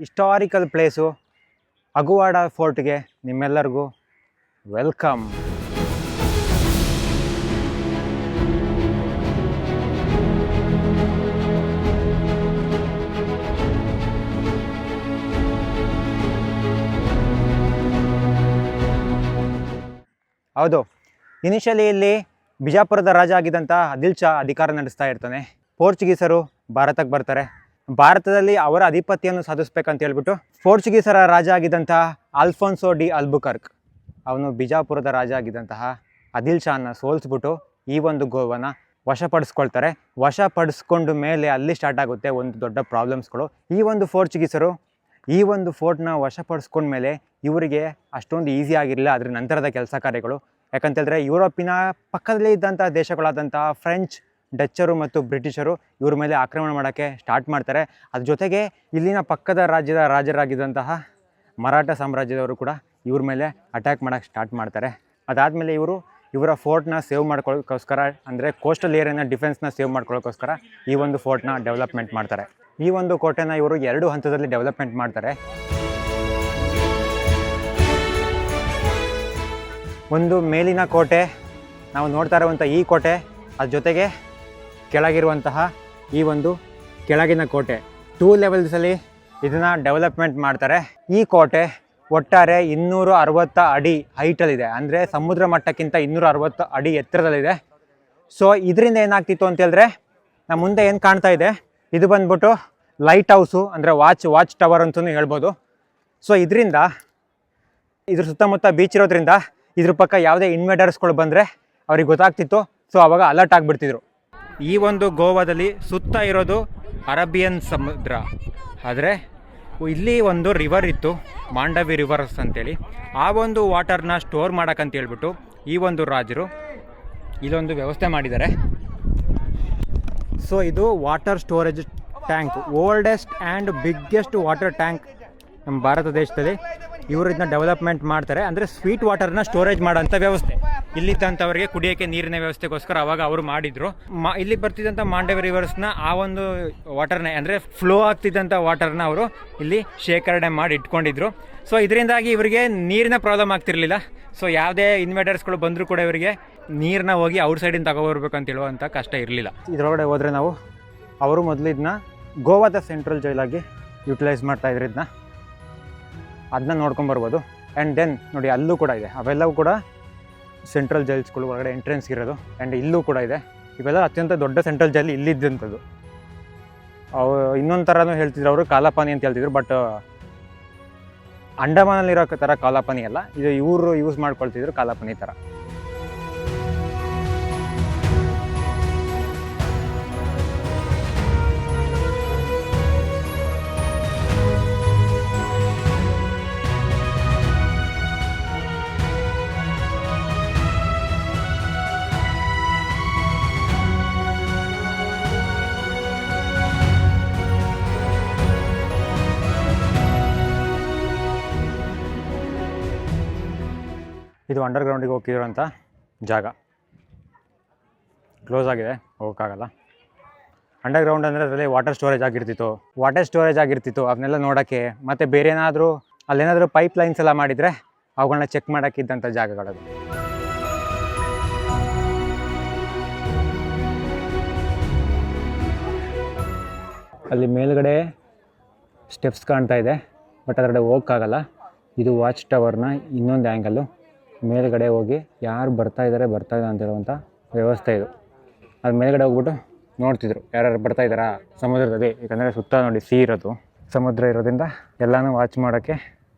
Historical place ಅಗುವಾಡ ಫೋರ್ಟ್ಗೆ ನಿಮ್ಮೆಲ್ಲರಿಗೂ welcome. ಹೌದು, initially ಇಲ್ಲಿ ಬಿಜಾಪುರದ ರಾಜ ಆಗಿದ್ದಂಥ ಆದಿಲ್ ಶಾ ಅಧಿಕಾರ ನಡೆಸ್ತಾ ಇರ್ತಾನೆ. ಪೋರ್ಚುಗೀಸರು ಭಾರತಕ್ಕೆ ಬರ್ತಾರೆ. ಭಾರತದಲ್ಲಿ ಅವರ ಅಧಿಪತ್ಯವನ್ನು ಸಾಧಿಸ್ಬೇಕಂತ ಹೇಳ್ಬಿಟ್ಟು ಪೋರ್ಚುಗೀಸರ ರಾಜ ಆಗಿದ್ದಂತಹ ಆಲ್ಫೋನ್ಸೋ ಡಿ ಅಲ್ಬುಕರ್ಕ್ ಅವನು ಬಿಜಾಪುರದ ರಾಜ ಆಗಿದ್ದಂತಹ ಆದಿಲ್ ಶಾನ ಸೋಲಿಸ್ಬಿಟ್ಟು ಈ ಒಂದು ಗೋವನ ವಶಪಡಿಸ್ಕೊಳ್ತಾರೆ. ವಶಪಡಿಸ್ಕೊಂಡ ಮೇಲೆ ಅಲ್ಲಿ ಸ್ಟಾರ್ಟ್ ಆಗುತ್ತೆ ಒಂದು ದೊಡ್ಡ ಪ್ರಾಬ್ಲಮ್ಸ್ಗಳು. ಈ ಒಂದು ಪೋರ್ಚುಗೀಸರು ಈ ಒಂದು ಫೋರ್ಟ್ನ ವಶಪಡಿಸ್ಕೊಂಡ್ಮೇಲೆ ಇವರಿಗೆ ಅಷ್ಟೊಂದು ಈಸಿ ಆಗಿರಲಿಲ್ಲ ಅದರ ನಂತರದ ಕೆಲಸ ಕಾರ್ಯಗಳು. ಯಾಕಂತೇಳಿದ್ರೆ ಯುರೋಪಿನ ಪಕ್ಕದಲ್ಲೇ ಇದ್ದಂಥ ದೇಶಗಳಾದಂಥ ಫ್ರೆಂಚ್, ಡಚ್ಚರು ಮತ್ತು ಬ್ರಿಟಿಷರು ಇವ್ರ ಮೇಲೆ ಆಕ್ರಮಣ ಮಾಡೋಕ್ಕೆ ಸ್ಟಾರ್ಟ್ ಮಾಡ್ತಾರೆ. ಅದ್ರ ಜೊತೆಗೆ ಇಲ್ಲಿನ ಪಕ್ಕದ ರಾಜ್ಯದ ರಾಜರಾಗಿದ್ದಂತಹ ಮರಾಠ ಸಾಮ್ರಾಜ್ಯದವರು ಕೂಡ ಇವ್ರ ಮೇಲೆ ಅಟ್ಯಾಕ್ ಮಾಡೋಕ್ಕೆ ಸ್ಟಾರ್ಟ್ ಮಾಡ್ತಾರೆ. ಅದಾದಮೇಲೆ ಇವರ ಫೋರ್ಟ್ನ ಸೇವ್ ಮಾಡ್ಕೊಳ್ಳೋಕ್ಕೋಸ್ಕರ, ಅಂದರೆ ಕೋಸ್ಟಲ್ ಏರಿಯಾನ ಡಿಫೆನ್ಸ್ನ ಸೇವ್ ಮಾಡ್ಕೊಳ್ಳೋಕ್ಕೋಸ್ಕರ ಈ ಒಂದು ಫೋರ್ಟ್ನ ಡೆವಲಪ್ಮೆಂಟ್ ಮಾಡ್ತಾರೆ. ಈ ಒಂದು ಕೋಟೆನ ಇವರು 2 ಹಂತದಲ್ಲಿ ಡೆವಲಪ್ಮೆಂಟ್ ಮಾಡ್ತಾರೆ. ಒಂದು ಮೇಲಿನ ಕೋಟೆ, ನಾವು ನೋಡ್ತಾ ಇರುವಂಥ ಈ ಕೋಟೆ, ಅದ್ರ ಜೊತೆಗೆ ಕೆಳಗಿರುವಂತಹ ಈ ಒಂದು ಕೆಳಗಿನ ಕೋಟೆ, 2 ಲೆವೆಲ್ಸಲ್ಲಿ ಇದನ್ನು ಡೆವಲಪ್ಮೆಂಟ್ ಮಾಡ್ತಾರೆ. ಈ ಕೋಟೆ ಒಟ್ಟಾರೆ 260 ಅಡಿ ಹೈಟಲ್ಲಿದೆ, ಅಂದರೆ ಸಮುದ್ರ ಮಟ್ಟಕ್ಕಿಂತ 260 ಅಡಿ ಎತ್ತರದಲ್ಲಿದೆ. ಸೊ ಇದರಿಂದ ಏನಾಗ್ತಿತ್ತು ಅಂತ ಹೇಳಿದ್ರೆ, ನಮ್ಮ ಮುಂದೆ ಏನು ಕಾಣ್ತಾ ಇದೆ ಇದು ಬಂದ್ಬಿಟ್ಟು ಲೈಟ್ ಹೌಸು, ಅಂದರೆ ವಾಚ್ ಟವರ್ ಅಂತಲೂ ಹೇಳ್ಬೋದು. ಸೊ ಇದ್ರ ಸುತ್ತಮುತ್ತ ಬೀಚ್ ಇರೋದ್ರಿಂದ ಇದ್ರ ಪಕ್ಕ ಯಾವುದೇ ಇನ್ವೇಡರ್ಸ್ಗಳು ಬಂದರೆ ಅವ್ರಿಗೆ ಗೊತ್ತಾಗ್ತಿತ್ತು. ಸೊ ಆವಾಗ ಅಲರ್ಟ್ ಆಗಿಬಿಡ್ತಿದ್ರು. ಈ ಒಂದು ಗೋವಾದಲ್ಲಿ ಸುತ್ತ ಇರೋದು ಅರೇಬಿಯನ್ ಸಮುದ್ರ, ಆದರೆ ಇಲ್ಲಿ ಒಂದು ರಿವರ್ ಇತ್ತು, ಮಾಂಡವಿ ರಿವರ್ಸ್ ಅಂತೇಳಿ. ಆ ಒಂದು ವಾಟರ್ನ ಸ್ಟೋರ್ ಮಾಡೋಕ್ಕಂತ ಹೇಳ್ಬಿಟ್ಟು ಈ ಒಂದು ರಾಜರು ಇಲ್ಲೊಂದು ವ್ಯವಸ್ಥೆ ಮಾಡಿದ್ದಾರೆ. ಸೊ ಇದು water storage tank, oldest and biggest water tank ನಮ್ಮ ಭಾರತ ದೇಶದಲ್ಲಿ. ಇವರು ಇದನ್ನ ಡೆವಲಪ್ಮೆಂಟ್ ಮಾಡ್ತಾರೆ, ಅಂದರೆ ಸ್ವೀಟ್ ವಾಟರ್ನ ಸ್ಟೋರೇಜ್ ಮಾಡೋಂಥ ವ್ಯವಸ್ಥೆ. ಇಲ್ಲಿದ್ದಂಥವ್ರಿಗೆ ಕುಡಿಯೋಕ್ಕೆ ನೀರಿನ ವ್ಯವಸ್ಥೆಗೋಸ್ಕರ ಅವಾಗ ಅವರು ಮಾಡಿದರು. ಇಲ್ಲಿ ಬರ್ತಿದ್ದಂಥ ಮಾಂಡವಿ ರಿವರ್ಸ್ನ ಆ ಒಂದು ವಾಟರ್ನ, ಅಂದರೆ ಫ್ಲೋ ಆಗ್ತಿದ್ದಂಥ ವಾಟರ್ನ ಅವರು ಇಲ್ಲಿ ಶೇಖರಣೆ ಮಾಡಿ ಇಟ್ಕೊಂಡಿದ್ರು. ಸೊ ಇದರಿಂದಾಗಿ ಇವರಿಗೆ ನೀರಿನ ಪ್ರಾಬ್ಲಮ್ ಆಗ್ತಿರಲಿಲ್ಲ. ಸೊ ಯಾವುದೇ ಇನ್ವೇಟರ್ಸ್ಗಳು ಬಂದರೂ ಕೂಡ ಇವರಿಗೆ ನೀರನ್ನ ಹೋಗಿ ಔಟ್ ಸೈಡಿಂದ ತಗೊಬರ್ಬೇಕಂತ ಹೇಳುವಂಥ ಕಷ್ಟ ಇರಲಿಲ್ಲ. ಇದರೊಳಗಡೆ ಹೋದರೆ ನಾವು ಅವರು ಮೊದಲು ಇದನ್ನ ಗೋವಾದ ಸೆಂಟ್ರಲ್ ಜೈಲಾಗಿ ಯುಟಿಲೈಸ್ ಮಾಡ್ತಾಯಿದ್ರು. ಅದನ್ನ ನೋಡ್ಕೊಂಬರ್ಬೋದು. ಆ್ಯಂಡ್ ದೆನ್ ನೋಡಿ ಅಲ್ಲೂ ಕೂಡ ಇದೆ, ಅವೆಲ್ಲವೂ ಕೂಡ ಸೆಂಟ್ರಲ್ ಜೈಲ್ಸ್ಗಳು ಒಳಗಡೆ ಎಂಟ್ರೆನ್ಸ್ ಇರೋದು. ಆ್ಯಂಡ್ ಇಲ್ಲೂ ಕೂಡ ಇದೆ. ಇವೆಲ್ಲ ಅತ್ಯಂತ ದೊಡ್ಡ ಸೆಂಟ್ರಲ್ ಜೈಲ್ ಇಲ್ಲಿದ್ದಂಥದ್ದು. ಇನ್ನೊಂದು ಥರನೂ ಹೇಳ್ತಿದ್ರು ಅವರು, ಕಾಲಾಪಾನಿ ಅಂತ ಹೇಳ್ತಿದ್ರು. ಬಟ್ ಅಂಡಮಾನಲ್ಲಿರೋ ಥರ ಕಾಲಾಪಾನಿ ಅಲ್ಲ ಇದು, ಇವರು ಯೂಸ್ ಮಾಡ್ಕೊಳ್ತಿದ್ರು ಕಾಲಾಪಾನಿ ಥರ. ಇದು ಅಂಡರ್ಗ್ರೌಂಡಿಗೆ ಹೋಗಿರೋಂಥ ಜಾಗ, ಕ್ಲೋಸ್ ಆಗಿದೆ, ಹೋಗೋಕ್ಕಾಗಲ್ಲ. ಅಂಡರ್ಗ್ರೌಂಡ್ ಅಂದರೆ ಅದರಲ್ಲಿ ವಾಟರ್ ಸ್ಟೋರೇಜ್ ಆಗಿರ್ತಿತ್ತು ಅದನ್ನೆಲ್ಲ ನೋಡೋಕ್ಕೆ. ಮತ್ತು ಬೇರೆ ಏನಾದರೂ ಅಲ್ಲೇನಾದರೂ ಪೈಪ್ ಲೈನ್ಸ್ ಎಲ್ಲ ಮಾಡಿದರೆ ಅವುಗಳನ್ನ ಚೆಕ್ ಮಾಡೋಕ್ಕಿದ್ದಂಥ ಜಾಗಗಳದು. ಅಲ್ಲಿ ಮೇಲ್ಗಡೆ ಸ್ಟೆಪ್ಸ್ ಕಾಣ್ತಾ ಇದೆ, ಬಟ್ ಅದರಡೆ ಹೋಗೋಕ್ಕಾಗಲ್ಲ. ಇದು ವಾಚ್ ಟವರ್ನ ಇನ್ನೊಂದು ಆ್ಯಂಗಲ್ಲು. ಮೇಲ್ಗಡೆ ಹೋಗಿ ಯಾರು ಬರ್ತಾ ಇದ್ದಾರೆ ಅಂತ ಹೇಳುವಂಥ ವ್ಯವಸ್ಥೆ ಇದು. ಅದು ಮೇಲ್ಗಡೆ ಹೋಗ್ಬಿಟ್ಟು ನೋಡ್ತಿದ್ರು ಯಾರು ಬರ್ತಾ ಇದ್ದಾರಾ ಸಮುದ್ರದಲ್ಲಿ. ಯಾಕಂದರೆ ಸುತ್ತ ನೋಡಿ ಇರೋದು, ಸಮುದ್ರ ಇರೋದ್ರಿಂದ ಎಲ್ಲನೂ ವಾಚ್ ಮಾಡೋಕ್ಕೆ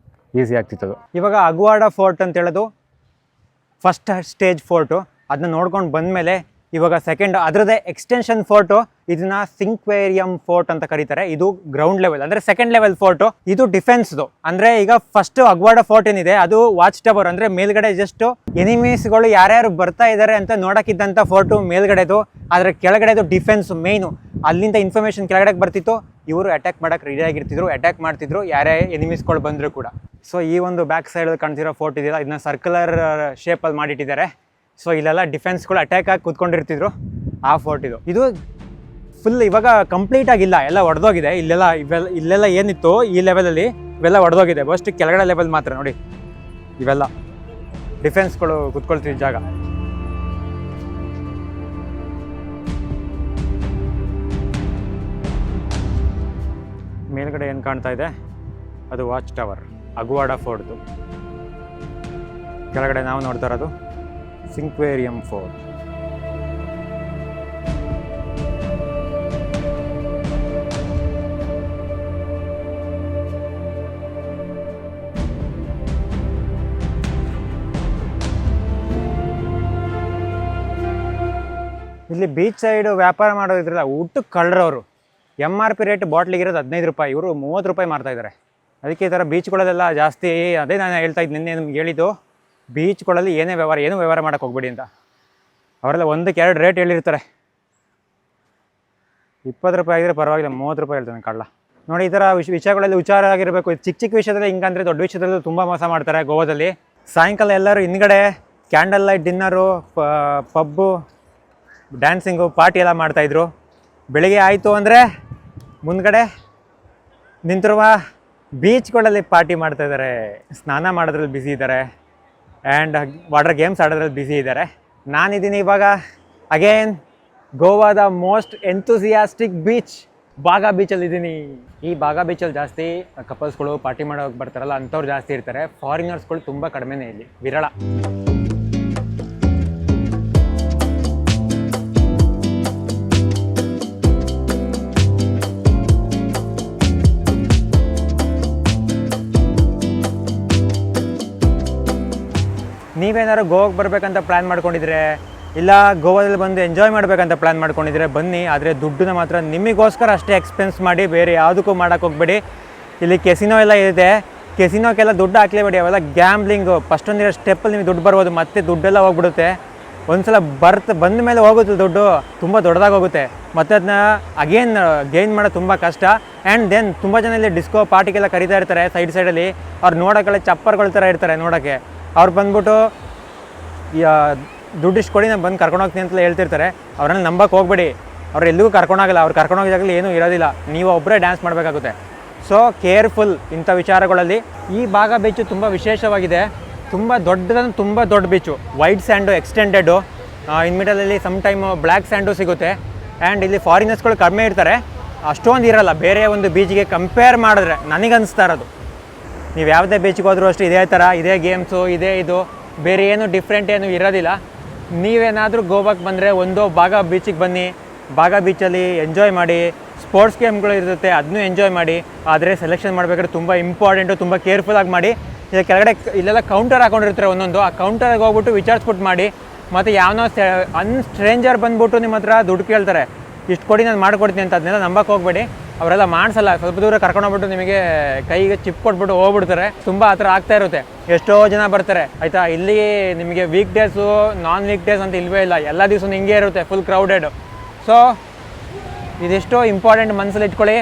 ಈಸಿ ಆಗ್ತಿತ್ತು. ಇವಾಗ ಅಗುವಾಡ ಫೋರ್ಟ್ ಅಂತ ಹೇಳೋದು ಫಸ್ಟ್ ಸ್ಟೇಜ್ ಫೋರ್ಟು. ಅದನ್ನ ನೋಡ್ಕೊಂಡು ಬಂದಮೇಲೆ ಇವಾಗ ಸೆಕೆಂಡ್ ಅದರದ್ದೇ ಎಕ್ಸ್ಟೆನ್ಷನ್ ಫೋರ್ಟು, ಇದನ್ನ ಸಿಂಕ್ವೇರಿಯಂ ಫೋರ್ಟ್ ಅಂತ ಕರೀತಾರೆ. ಇದು ಗ್ರೌಂಡ್ ಲೆವೆಲ್, ಅಂದರೆ ಸೆಕೆಂಡ್ ಲೆವೆಲ್ ಫೋರ್ಟು. ಇದು ಡಿಫೆನ್ಸ್ದು. ಅಂದರೆ ಈಗ ಫಸ್ಟ್ ಅಗ್ವಾಡ ಫೋರ್ಟ್ ಏನಿದೆ ಅದು ವಾಚ್ ಟವರ್, ಅಂದರೆ ಮೇಲ್ಗಡೆ ಜಸ್ಟ್ ಎನಿಮೀಸ್ಗಳು ಯಾರ್ಯಾರು ಬರ್ತಾ ಇದ್ದಾರೆ ಅಂತ ನೋಡೋಕ್ಕಿದ್ದಂಥ ಫೋರ್ಟು ಮೇಲ್ಗಡೆದು. ಆದರೆ ಕೆಳಗಡೆದು ಡಿಫೆನ್ಸ್ ಮೇಯ್ನು. ಅಲ್ಲಿಂದ ಇನ್ಫಾರ್ಮೇಷನ್ ಕೆಳಗಡೆ ಬರ್ತಿತ್ತು, ಇವರು ಅಟ್ಯಾಕ್ ಮಾಡೋಕ್ಕೆ ರೆಡಿ ಆಗಿರ್ತಿದ್ರು, ಅಟ್ಯಾಕ್ ಮಾಡ್ತಿದ್ರು ಯಾರೇ ಎನಿಮೀಸ್ಗಳು ಬಂದರೂ ಕೂಡ. ಸೊ ಈ ಒಂದು ಬ್ಯಾಕ್ ಸೈಡಲ್ಲಿ ಕಾಣ್ತಿರೋ ಫೋರ್ಟ್ ಇದೆಯಲ್ಲ, ಇದನ್ನ ಸರ್ಕ್ಯುಲರ್ ಶೇಪಲ್ಲಿ ಮಾಡಿಟ್ಟಿದ್ದಾರೆ. ಸೊ ಇಲ್ಲೆಲ್ಲ ಡಿಫೆನ್ಸ್ಗಳು ಅಟ್ಯಾಕ್ ಆಗಿ ಕೂತ್ಕೊಂಡಿರ್ತಿದ್ರು. ಆ ಫೋರ್ಟ್ ಇದು ಫುಲ್ ಇವಾಗ ಕಂಪ್ಲೀಟ್ ಆಗಿಲ್ಲ, ಎಲ್ಲ ಒಡೆದೋಗಿದೆ. ಇಲ್ಲೆಲ್ಲ ಏನಿತ್ತು ಈ ಲೆವೆಲಲ್ಲಿ ಇವೆಲ್ಲ ಒಡೆದೋಗಿದೆ. ಫಸ್ಟ್ ಕೆಳಗಡೆ ಲೆವೆಲ್ ಮಾತ್ರ ನೋಡಿ, ಇವೆಲ್ಲ ಡಿಫೆನ್ಸ್ಗಳು ಕುತ್ಕೊಳ್ತಿದ್ದ ಜಾಗ. ಮೇಲ್ಗಡೆ ಏನು ಕಾಣ್ತಾ ಇದೆ ಅದು ವಾಚ್ ಟವರ್, ಅಗ್ವಾಡ ಫೋರ್ಟ್ದು. ಕೆಳಗಡೆ ನಾವು ನೋಡ್ತಾ ಇರೋದು ಸಿಂಕ್ವೇರಿಯಂ ಫೋರ್ಟ್. ಇಲ್ಲಿ ಬೀಚ್ ಸೈಡ್ ವ್ಯಾಪಾರ ಮಾಡೋದಿದ್ರಲ್ಲ, ಊಟಕ್ಕೆ ಕಳ್ಳರವರು. MRP ರೇಟ್ ಬಾಟ್ಲಿಗೆ ಇರೋದು 15 ರೂಪಾಯಿ, ಇವರು 30 ರೂಪಾಯಿ ಮಾರ್ತಾಯಿದ್ದಾರೆ. ಅದಕ್ಕೆ ಈ ಥರ ಬೀಚ್ಗಳಲ್ಲೆಲ್ಲ ಜಾಸ್ತಿ. ಅದೇ ನಾನು ಹೇಳ್ತಾ ಇದ್ದು ನಿನ್ನೆ ನಿಮ್ಗೆ ಹೇಳಿದ್ದು, ಬೀಚ್ಗಳಲ್ಲಿ ಏನೂ ವ್ಯವಹಾರ ಮಾಡೋಕ್ಕೆ ಹೋಗ್ಬೇಡಿ ಅಂತ. ಅವರೆಲ್ಲ ಒಂದಕ್ಕೆ 2 ರೇಟ್ ಹೇಳಿರ್ತಾರೆ. 20 ರೂಪಾಯಿ ಆಗಿದ್ರೆ ಪರವಾಗಿಲ್ಲ, 30 ರೂಪಾಯಿ ಹೇಳ್ತಾನೆ ಕಳ್ಳ. ನೋಡಿ, ಈ ಥರ ವಿಷಯಗಳಲ್ಲಿ ಹುಷಾರ ಆಗಿರಬೇಕು. ಚಿಕ್ಕ ವಿಷಯದಲ್ಲಿ ಹಿಂಗಂದರೆ ದೊಡ್ಡ ವಿಷಯದಲ್ಲೂ ತುಂಬ ಮೋಸ ಮಾಡ್ತಾರೆ ಗೋವಾದಲ್ಲಿ. ಸಾಯಂಕಾಲ ಎಲ್ಲರೂ ಹಿಂದ್ಗಡೆ candle light dinner, pub, dancing, party ಎಲ್ಲ ಮಾಡ್ತಾಯಿದ್ರು. ಬೆಳಿಗ್ಗೆ ಆಯಿತು ಅಂದರೆ ಮುಂದ್ಗಡೆ ನಿಂತಿರುವ ಬೀಚ್ಗಳಲ್ಲಿ ಪಾರ್ಟಿ ಮಾಡ್ತಾಯಿದ್ದಾರೆ, ಸ್ನಾನ ಮಾಡೋದ್ರಲ್ಲಿ ಬ್ಯುಸಿ ಇದ್ದಾರೆ, ಆ್ಯಂಡ್ ವಾಟರ್ ಗೇಮ್ಸ್ ಆಡೋದ್ರಲ್ಲಿ ಬ್ಯುಸಿ ಇದ್ದಾರೆ. ನಾನಿದ್ದೀನಿ ಇವಾಗ ಅಗೇನ್ ಗೋವಾದ ಮೋಸ್ಟ್ ಎಂಥೂಸಿಯಾಸ್ಟಿಕ್ ಬೀಚ್ ಬಾಗಾ ಬೀಚಲ್ಲಿದ್ದೀನಿ. ಈ ಬಾಗಾ ಬೀಚಲ್ಲಿ ಜಾಸ್ತಿ ಕಪಲ್ಸ್ಗಳು ಪಾರ್ಟಿ ಮಾಡೋಕೆ ಬರ್ತಾರಲ್ಲ, ಅಂಥವ್ರು ಜಾಸ್ತಿ ಇರ್ತಾರೆ. ಫಾರಿನರ್ಸ್ಗಳು ತುಂಬ ಕಡಿಮೆನೇ, ಇಲ್ಲಿ ವಿರಳ. ನೀವೇನಾದ್ರು ಗೋವಾಗೆ ಬರಬೇಕಂತ ಪ್ಲ್ಯಾನ್ ಮಾಡ್ಕೊಂಡಿದ್ರೆ, ಇಲ್ಲ ಗೋವಾದಲ್ಲಿ ಬಂದು ಎಂಜಾಯ್ ಮಾಡಬೇಕಂತ ಪ್ಲ್ಯಾನ್ ಮಾಡ್ಕೊಂಡಿದ್ರೆ ಬನ್ನಿ. ಆದರೆ ದುಡ್ಡನ್ನ ಮಾತ್ರ ನಿಮಗೋಸ್ಕರ ಅಷ್ಟೇ ಎಕ್ಸ್ಪೆನ್ಸ್ ಮಾಡಿ, ಬೇರೆ ಯಾವುದಕ್ಕೂ ಮಾಡೋಕ್ಕೆ ಹೋಗ್ಬೇಡಿ. ಇಲ್ಲಿ ಕೆಸಿನೋ ಎಲ್ಲ ಇದೆ, ಕೆಸಿನೋಕ್ಕೆಲ್ಲ ದುಡ್ಡು ಹಾಕ್ಲೇಬೇಡಿ. ಅವೆಲ್ಲ ಗ್ಯಾಮ್ಲಿಂಗು. ಫಸ್ಟ್ ಒಂದಿರೋ ಸ್ಟೆಪ್ಪಲ್ಲಿ ನಿಮಗೆ ದುಡ್ಡು ಬರ್ಬೋದು, ಮತ್ತೆ ದುಡ್ಡೆಲ್ಲ ಹೋಗ್ಬಿಡುತ್ತೆ. ಒಂದು ಸಲ ಬಂದ ಮೇಲೆ ಹೋಗುತ್ತೆ ದುಡ್ಡು, ತುಂಬ ದೊಡ್ಡದಾಗಿ ಹೋಗುತ್ತೆ. ಮತ್ತು ಅದನ್ನ ಗೇನ್ ಮಾಡೋದು ತುಂಬ ಕಷ್ಟ. ಆ್ಯಂಡ್ ದೆನ್ ತುಂಬ ಜನ ಇಲ್ಲಿ ಡಿಸ್ಕೋ ಪಾರ್ಟಿಗೆಲ್ಲ ಕರೀತಾ ಇರ್ತಾರೆ ಸೈಡಲ್ಲಿ. ಅವ್ರು ನೋಡೋಕ್ಕೆಲ್ಲ ಚಪ್ಪರ್ಗಳ ಥರ ಇರ್ತಾರೆ ನೋಡೋಕ್ಕೆ. ಅವ್ರು ಬಂದ್ಬಿಟ್ಟು ದುಡ್ಡು ಇಷ್ಟು ಕೊಡಿ, ನಾನು ಬಂದು ಕರ್ಕೊಂಡು ಹೋಗ್ತೀನಿ ಅಂತಲೇ ಹೇಳ್ತಿರ್ತಾರೆ. ಅವ್ರನ್ನ ನಂಬಕ್ಕೆ ಹೋಗ್ಬೇಡಿ, ಅವ್ರು ಎಲ್ಲಿಗೂ ಕರ್ಕೊಂಡೋಗಲ್ಲ. ಅವ್ರು ಕರ್ಕೊಂಡೋಗಿದಾಗಲಿ ಏನೂ ಇರೋದಿಲ್ಲ, ನೀವು ಒಬ್ಬರೇ ಡ್ಯಾನ್ಸ್ ಮಾಡಬೇಕಾಗುತ್ತೆ. ಸೊ ಕೇರ್ಫುಲ್ ಇಂಥ ವಿಚಾರಗಳಲ್ಲಿ. ಈ ಬಾಗಾ ಬೀಚು ತುಂಬ ವಿಶೇಷವಾಗಿದೆ. ತುಂಬ ದೊಡ್ಡ ಬೀಚು. ವೈಟ್ ಸ್ಯಾಂಡು ಎಕ್ಸ್ಟೆಂಡೆಡು, ಇನ್ ಮಿಡಲಲ್ಲಿ ಸಮ್ ಟೈಮು ಬ್ಲ್ಯಾಕ್ ಸ್ಯಾಂಡು ಸಿಗುತ್ತೆ. ಆ್ಯಂಡ್ ಇಲ್ಲಿ ಫಾರಿನರ್ಸ್ಗಳು ಕಡಿಮೆ ಇರ್ತಾರೆ, ಅಷ್ಟೊಂದು ಇರೋಲ್ಲ ಬೇರೆ ಒಂದು ಬೀಚ್ಗೆ ಕಂಪೇರ್ ಮಾಡಿದ್ರೆ ನನಗನ್ನಿಸ್ತಾ ಇರೋದು. ನೀವು ಯಾವುದೇ ಬೀಚ್ಗೆ ಹೋದ್ರೂ ಅಷ್ಟೇ ಇದೇ ಥರ, ಇದೇ ಗೇಮ್ಸು, ಇದು ಬೇರೆ ಏನು ಡಿಫ್ರೆಂಟ್ ಏನು ಇರೋದಿಲ್ಲ. ನೀವೇನಾದರೂ ಗೋವಾಕ್ಕೆ ಬಂದರೆ ಒಂದು ಬಾಗಾ ಬೀಚಿಗೆ ಬನ್ನಿ. ಬಾಗಾ ಬೀಚಲ್ಲಿ ಎಂಜಾಯ್ ಮಾಡಿ. ಸ್ಪೋರ್ಟ್ಸ್ ಗೇಮ್ಗಳು ಇರುತ್ತೆ, ಅದನ್ನೂ ಎಂಜಾಯ್ ಮಾಡಿ. ಆದರೆ ಸೆಲೆಕ್ಷನ್ ಮಾಡಬೇಕಾದ್ರೆ ತುಂಬ ಇಂಪಾರ್ಟೆಂಟು, ತುಂಬ ಕೇರ್ಫುಲ್ಲಾಗಿ ಮಾಡಿ. ಇಲ್ಲಿ ಕೆಳಗಡೆ ಇಲ್ಲೆಲ್ಲ ಕೌಂಟರ್ ಹಾಕೊಂಡಿರ್ತಾರೆ ಒಂದೊಂದು, ಆ ಕೌಂಟರ್ಗೆ ಹೋಗ್ಬಿಟ್ಟು ವಿಚಾರಿಸ್ಬಿಟ್ಟು ಮಾಡಿ. ಮತ್ತು ಯಾವನೋ ಸ್ಟ್ರೇಂಜರ್ ಬಂದುಬಿಟ್ಟು ನಿಮ್ಮ ಹತ್ರ ದುಡ್ಡು ಕೇಳ್ತಾರೆ, ಇಷ್ಟು ಕೊಡಿ ನಾನು ಮಾಡಿಕೊಡ್ತೀನಿ ಅಂತ, ಅದನ್ನೆಲ್ಲ ನಂಬಕ್ಕೆ ಹೋಗಬೇಡಿ. ಅವರೆಲ್ಲ ಮಾಡಿಸಲ್ಲ. ಸ್ವಲ್ಪ ದೂರ ಕರ್ಕೊಂಡೋಗ್ಬಿಟ್ಟು ನಿಮಗೆ ಕೈಗೆ ಚಿಪ್ ಕೊಟ್ಬಿಟ್ಟು ಹೋಗ್ಬಿಡ್ತಾರೆ. ತುಂಬ ಆ ಥರ ಆಗ್ತಾ ಇರುತ್ತೆ. ಎಷ್ಟೋ ಜನ ಬರ್ತಾರೆ ಆಯಿತಾ. ಇಲ್ಲಿ ನಿಮಗೆ ವೀಕ್ ಡೇಸು, ನಾನ್ ವೀಕ್ ಡೇಸ್ ಅಂತ ಇಲ್ಲವೇ ಇಲ್ಲ, ಎಲ್ಲ ದಿವಸ ಹಿಂಗೆ ಇರುತ್ತೆ, ಫುಲ್ ಕ್ರೌಡೆಡ್. ಸೊ ಇದಿಷ್ಟು ಇಂಪಾರ್ಟೆಂಟ್ ಮನಸ್ಸಲ್ಲಿ ಇಟ್ಕೊಳ್ಳಿ.